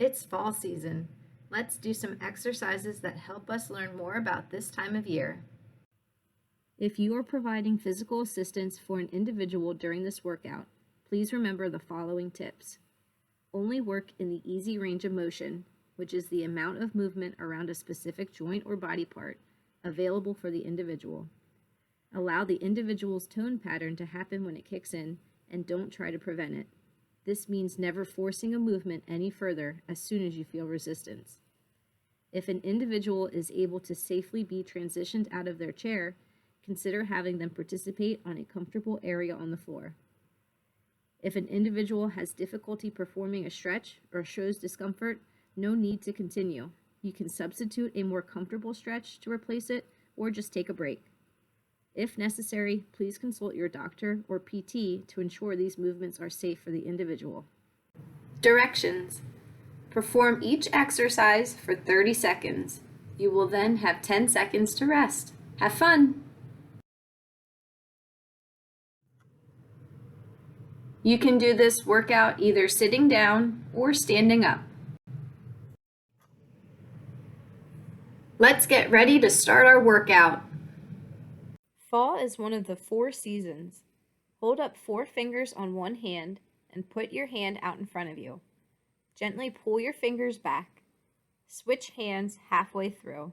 It's fall season. Let's do some exercises that help us learn more about this time of year. If you are providing physical assistance for an individual during this workout, please remember the following tips. Only work in the easy range of motion, which is the amount of movement around a specific joint or body part available for the individual. Allow the individual's tone pattern to happen when it kicks in, and don't try to prevent it. This means never forcing a movement any further as soon as you feel resistance. If an individual is able to safely be transitioned out of their chair, consider having them participate on a comfortable area on the floor. If an individual has difficulty performing a stretch or shows discomfort, no need to continue. You can substitute a more comfortable stretch to replace it, or just take a break. If necessary, please consult your doctor or PT to ensure these movements are safe for the individual. Directions. Perform each exercise for 30 seconds. You will then have 10 seconds to rest. Have fun! You can do this workout either sitting down or standing up. Let's get ready to start our workout. Fall is one of the 4 seasons. Hold up 4 fingers on one hand and put your hand out in front of you. Gently pull your fingers back. Switch hands halfway through.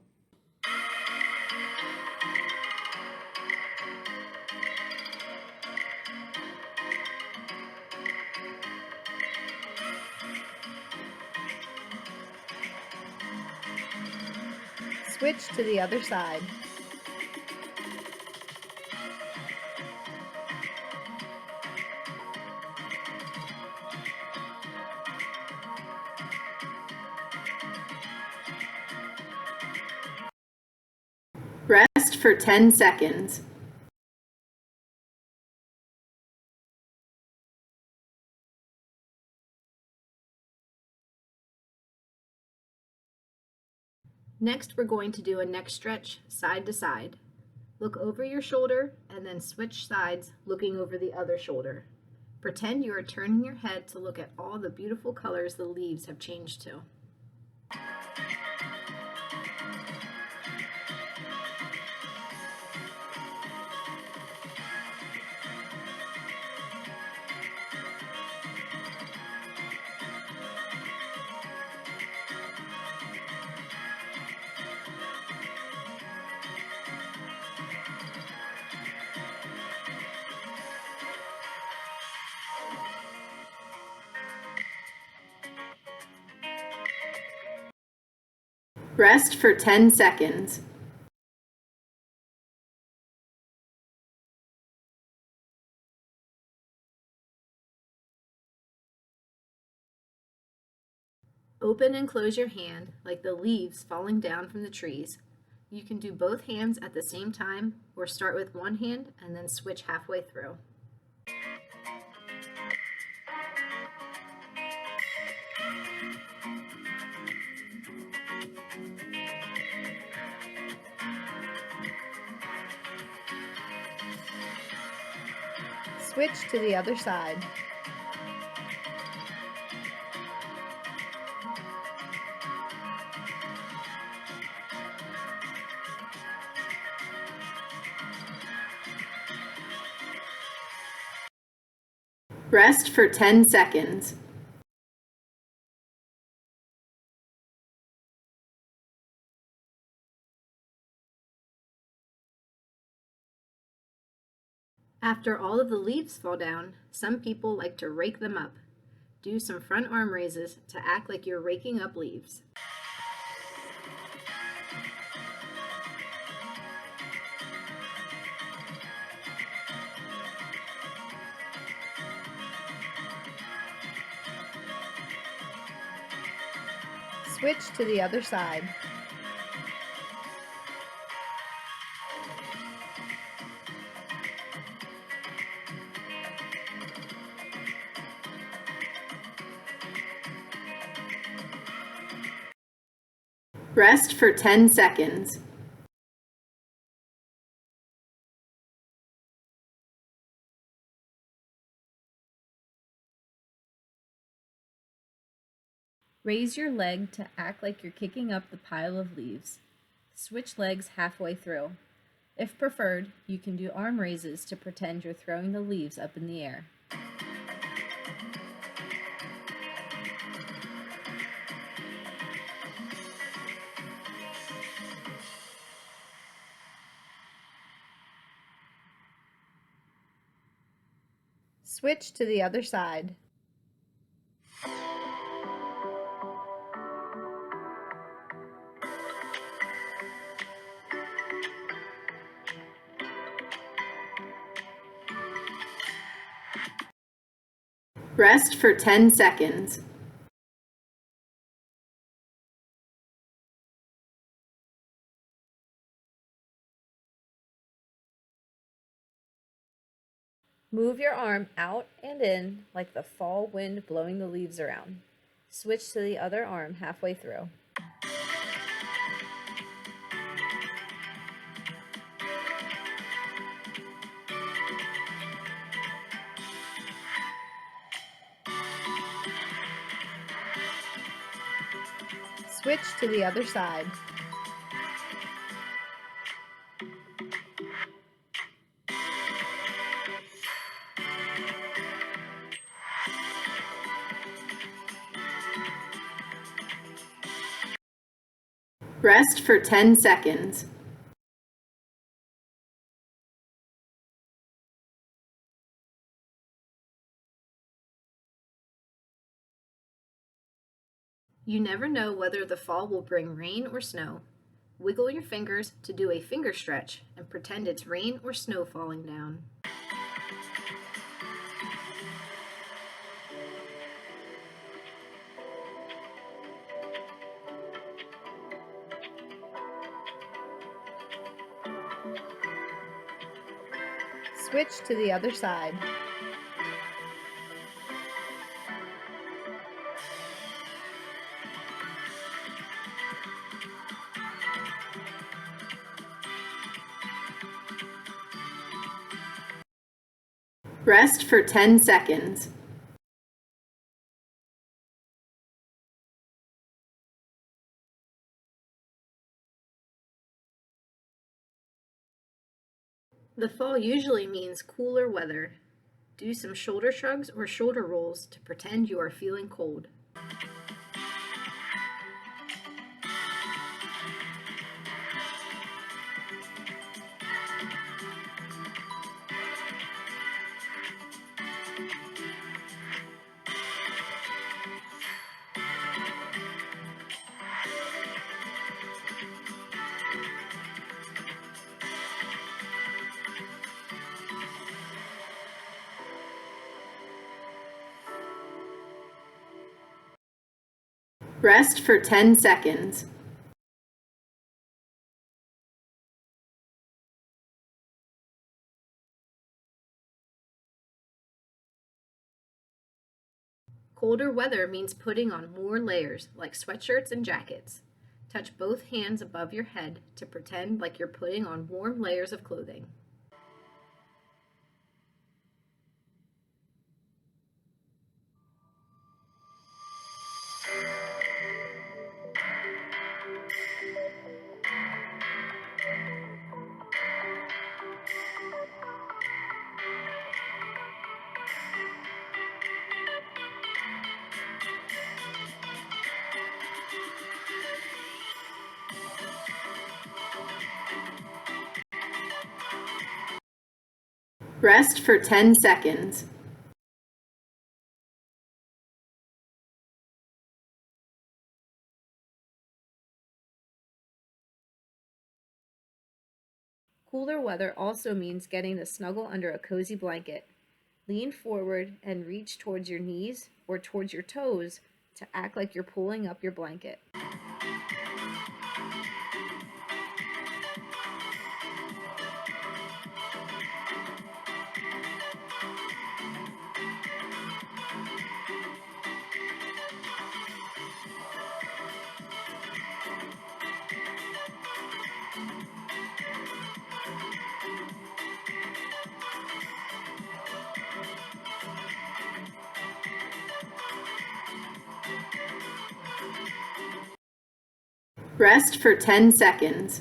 Switch to the other side. Rest for 10 seconds. Next, we're going to do a neck stretch side to side. Look over your shoulder and then switch sides, looking over the other shoulder. Pretend you are turning your head to look at all the beautiful colors the leaves have changed to. Rest for 10 seconds. Open and close your hand like the leaves falling down from the trees. You can do both hands at the same time or start with one hand and then switch halfway through. Switch to the other side. Rest for 10 seconds. After all of the leaves fall down, some people like to rake them up. Do some front arm raises to act like you're raking up leaves. Switch to the other side. Rest for 10 seconds. Raise your leg to act like you're kicking up the pile of leaves. Switch legs halfway through. If preferred, you can do arm raises to pretend you're throwing the leaves up in the air. Switch to the other side. Rest for 10 seconds. Move your arm out and in like the fall wind blowing the leaves around. Switch to the other arm halfway through. Switch to the other side. Rest for 10 seconds. You never know whether the fall will bring rain or snow. Wiggle your fingers to do a finger stretch and pretend it's rain or snow falling down. Switch to the other side. Rest for 10 seconds. The fall usually means cooler weather. Do some shoulder shrugs or shoulder rolls to pretend you are feeling cold. Rest for 10 seconds. Colder weather means putting on more layers, like sweatshirts and jackets. Touch both hands above your head to pretend like you're putting on warm layers of clothing. Rest for 10 seconds. Cooler weather also means getting to snuggle under a cozy blanket. Lean forward and reach towards your knees or towards your toes to act like you're pulling up your blanket. Rest for 10 seconds.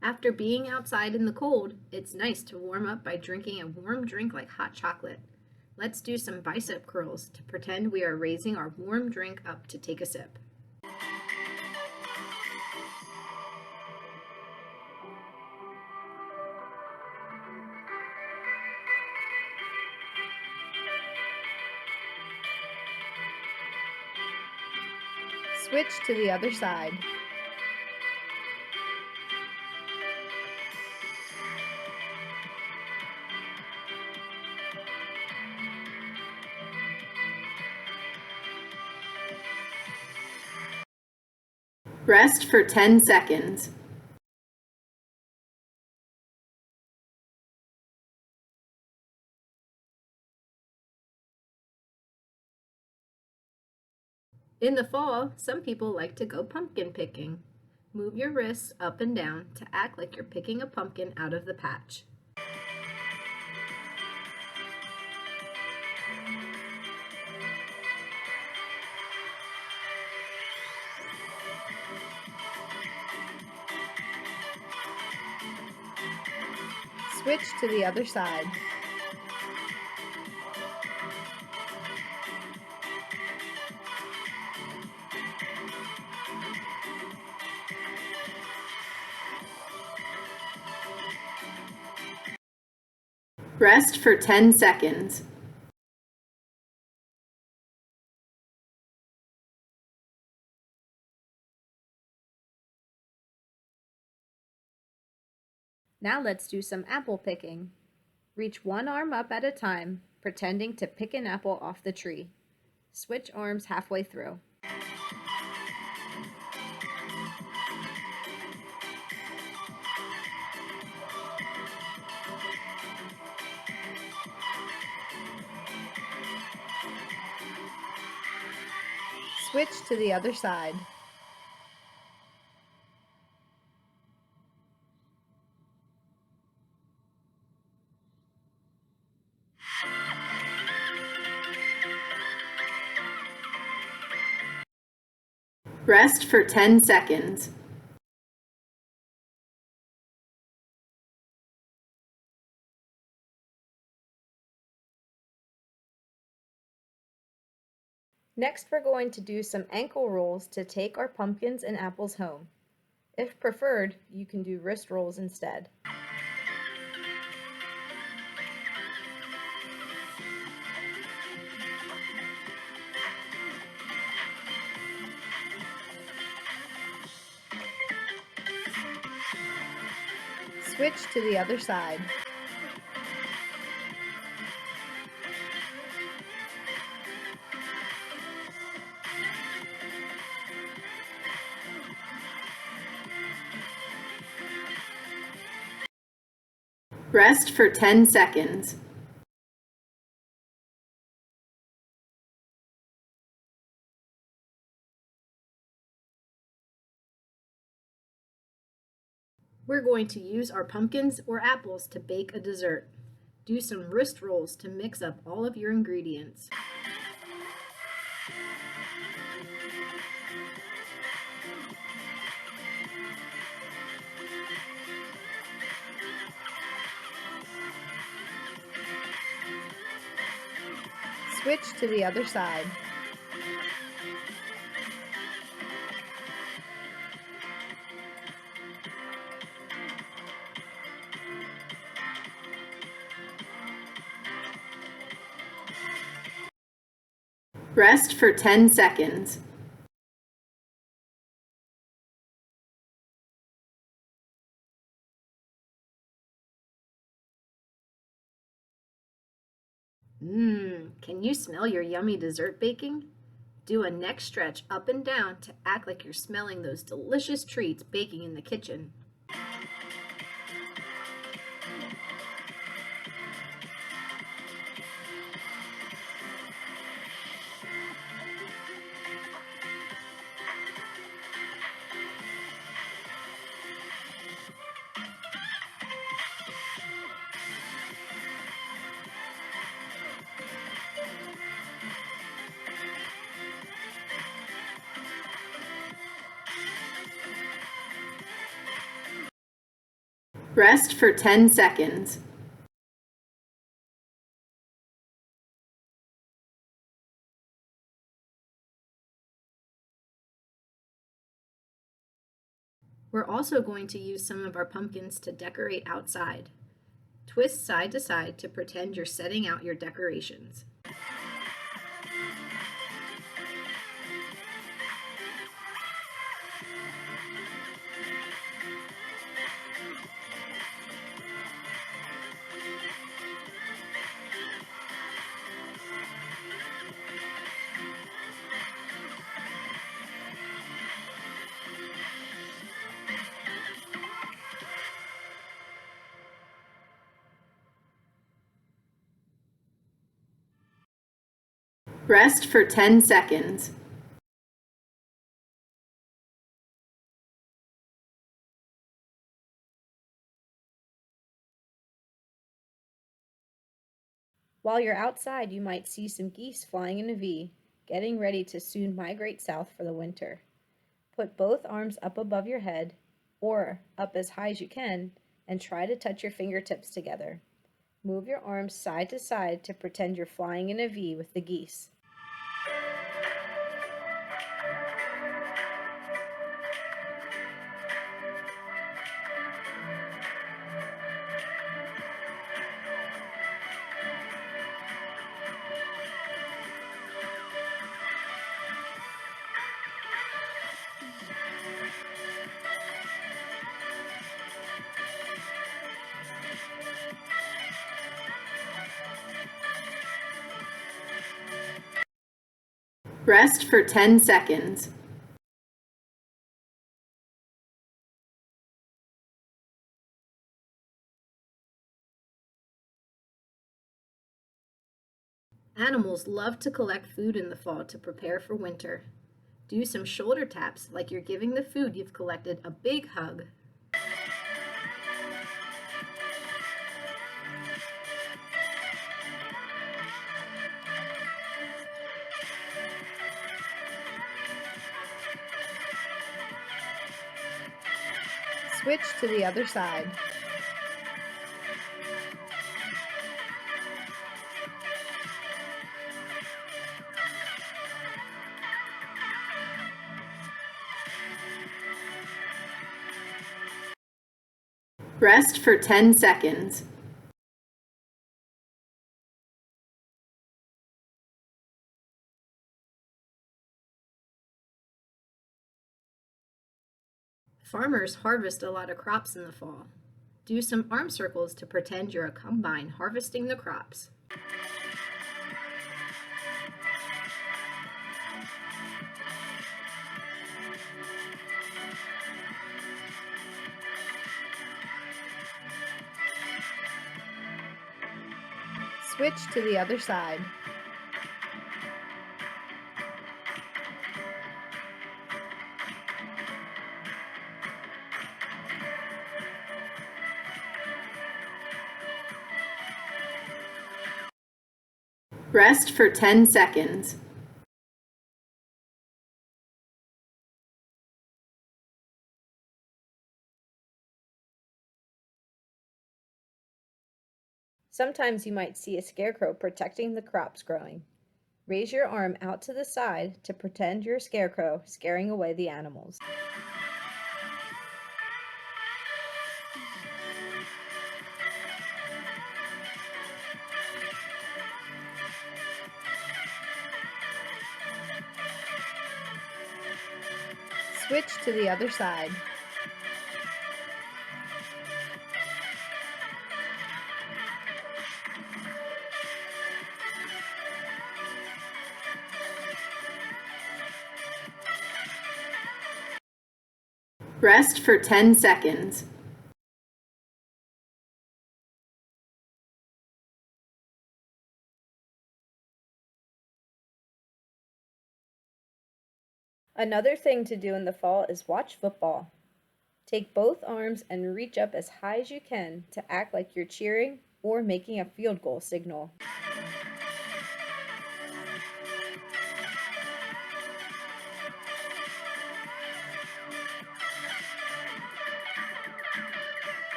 After being outside in the cold, it's nice to warm up by drinking a warm drink like hot chocolate. Let's do some bicep curls to pretend we are raising our warm drink up to take a sip. Switch to the other side. Rest for 10 seconds. In the fall, some people like to go pumpkin picking. Move your wrists up and down to act like you're picking a pumpkin out of the patch. Switch to the other side. Rest for 10 seconds. Now let's do some apple picking. Reach one arm up at a time, pretending to pick an apple off the tree. Switch arms halfway through. Switch to the other side. Rest for 10 seconds. Next, we're going to do some ankle rolls to take our pumpkins and apples home. If preferred, you can do wrist rolls instead. Switch to the other side. Rest for 10 seconds. We're going to use our pumpkins or apples to bake a dessert. Do some wrist rolls to mix up all of your ingredients. Switch to the other side. Rest for 10 seconds. Can you smell your yummy dessert baking? Do a neck stretch up and down to act like you're smelling those delicious treats baking in the kitchen. Rest for 10 seconds. We're also going to use some of our pumpkins to decorate outside. Twist side to side to pretend you're setting out your decorations. Rest for 10 seconds. While you're outside, you might see some geese flying in a V, getting ready to soon migrate south for the winter. Put both arms up above your head, or up as high as you can, and try to touch your fingertips together. Move your arms side to side to pretend you're flying in a V with the geese. Rest for 10 seconds. Animals love to collect food in the fall to prepare for winter. Do some shoulder taps like you're giving the food you've collected a big hug. Switch to the other side. Rest for 10 seconds. Farmers harvest a lot of crops in the fall. Do some arm circles to pretend you're a combine harvesting the crops. Switch to the other side. Rest for 10 seconds. Sometimes you might see a scarecrow protecting the crops growing. Raise your arm out to the side to pretend you're a scarecrow scaring away the animals. Switch to the other side. Rest for 10 seconds. Another thing to do in the fall is watch football. Take both arms and reach up as high as you can to act like you're cheering or making a field goal signal.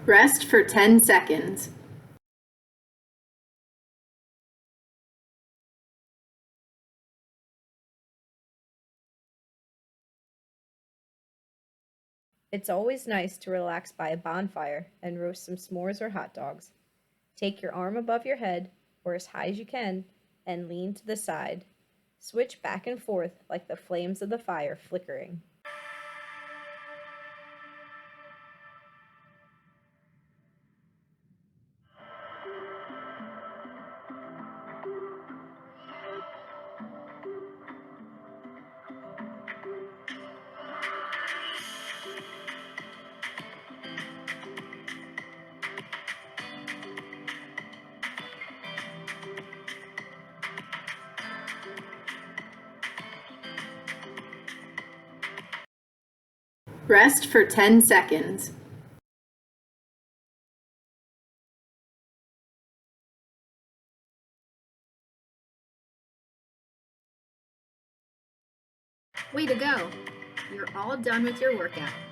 Rest for 10 seconds. It's always nice to relax by a bonfire and roast some s'mores or hot dogs. Take your arm above your head, or as high as you can, and lean to the side. Switch back and forth like the flames of the fire flickering. Rest for 10 seconds. Way to go! You're all done with your workout.